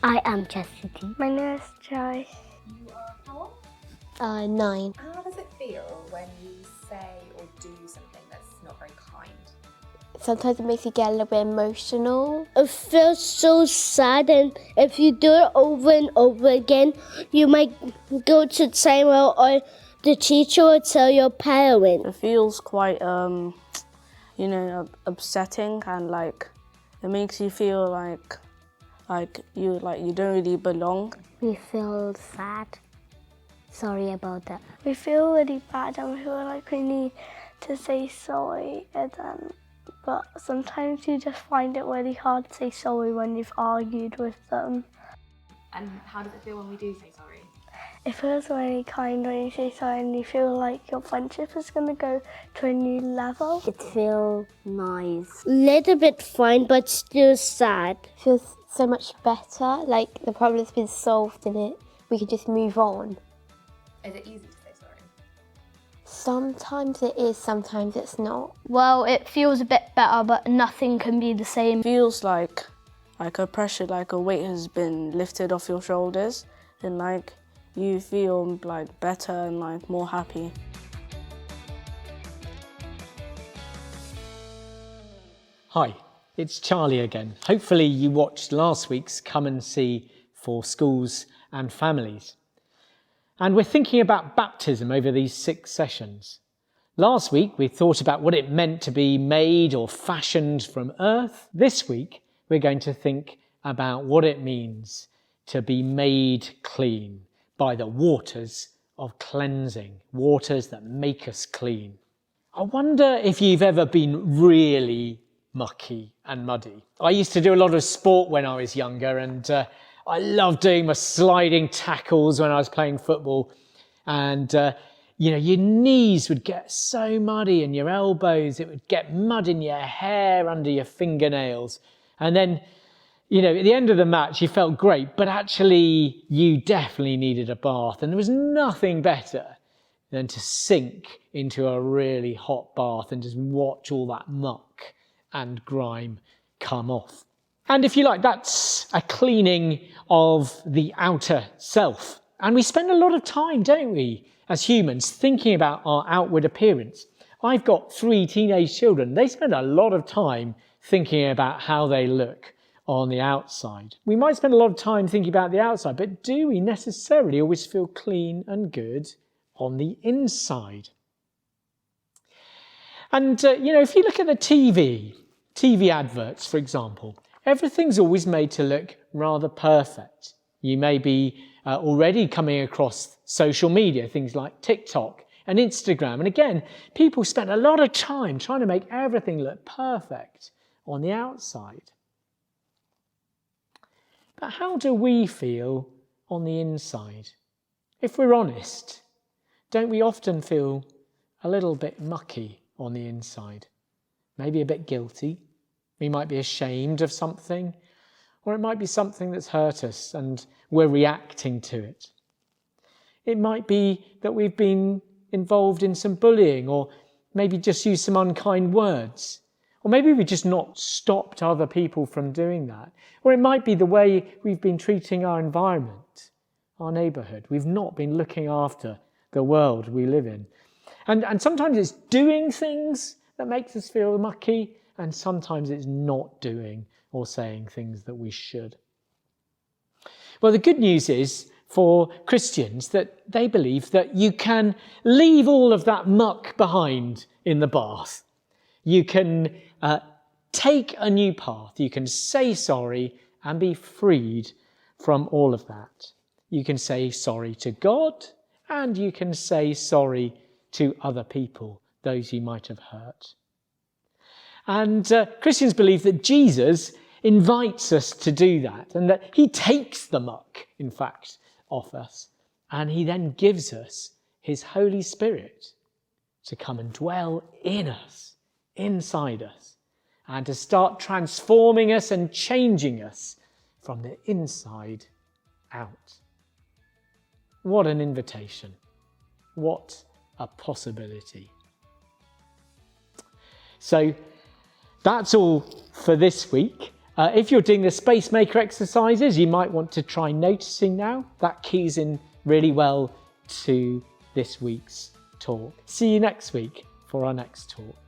I am Chastity. My name is Joy. You are how old? 9. How does it feel when you say or do something that's not very kind? Sometimes it makes you get a little bit emotional. It feels so sad, and if you do it over and over again, you might go to timeout, or the teacher will tell your parents. It feels quite, upsetting, and it makes you feel like you don't really belong. We feel sad. Sorry about that. We feel really bad, and we feel like we need to say sorry, but sometimes you just find it really hard to say sorry when you've argued with them. And how does it feel when we do say sorry? It feels really kind when you say sorry, and you feel like your friendship is going to go to a new level. It feels nice. Little bit fine, but still sad. It feels so much better, like the problem's been solved in it. We can just move on. Is it easy to say sorry? Sometimes it is, sometimes it's not. Well, it feels a bit better, but nothing can be the same. It feels like a pressure, like a weight has been lifted off your shoulders, and you feel better and more happy. Hi, it's Charlie again. Hopefully you watched last week's Come and See for schools and families. And we're thinking about baptism over these 6 sessions. Last week we thought about what it meant to be made or fashioned from earth. This week we're going to think about what it means to be made clean by the waters of cleansing, waters that make us clean. I wonder if you've ever been really mucky and muddy. I used to do a lot of sport when I was younger, and I loved doing my sliding tackles when I was playing football. And your knees would get so muddy, and your elbows, it would get mud in your hair, under your fingernails. And then at the end of the match, you felt great, but actually you definitely needed a bath. And there was nothing better than to sink into a really hot bath and just watch all that muck and grime come off. And if you like, that's a cleaning of the outer self. And we spend a lot of time, don't we, as humans, thinking about our outward appearance. I've got 3 teenage children. They spend a lot of time thinking about how they look on the outside. We might spend a lot of time thinking about the outside, but do we necessarily always feel clean and good on the inside? And, if you look at the TV adverts, for example, everything's always made to look rather perfect. You may be already coming across social media, things like TikTok and Instagram. And again, people spend a lot of time trying to make everything look perfect on the outside. But how do we feel on the inside? If we're honest, don't we often feel a little bit mucky on the inside? Maybe a bit guilty. We might be ashamed of something, or it might be something that's hurt us and we're reacting to it. It might be that we've been involved in some bullying, or maybe just used some unkind words. Or maybe we've just not stopped other people from doing that. Or it might be the way we've been treating our environment, our neighbourhood. We've not been looking after the world we live in. And sometimes it's doing things that makes us feel mucky, and sometimes it's not doing or saying things that we should. Well, the good news is for Christians that they believe that you can leave all of that muck behind in the bath. You can take a new path. You can say sorry and be freed from all of that. You can say sorry to God, and you can say sorry to other people, those you might have hurt. And Christians believe that Jesus invites us to do that, and that he takes the muck, in fact, off us, and he then gives us his Holy Spirit to come and dwell in us, inside us, and to start transforming us and changing us from the inside out. What an invitation. What a possibility. So that's all for this week. If you're doing the space maker exercises, you might want to try noticing now. That keys in really well to this week's talk. See you next week for our next talk.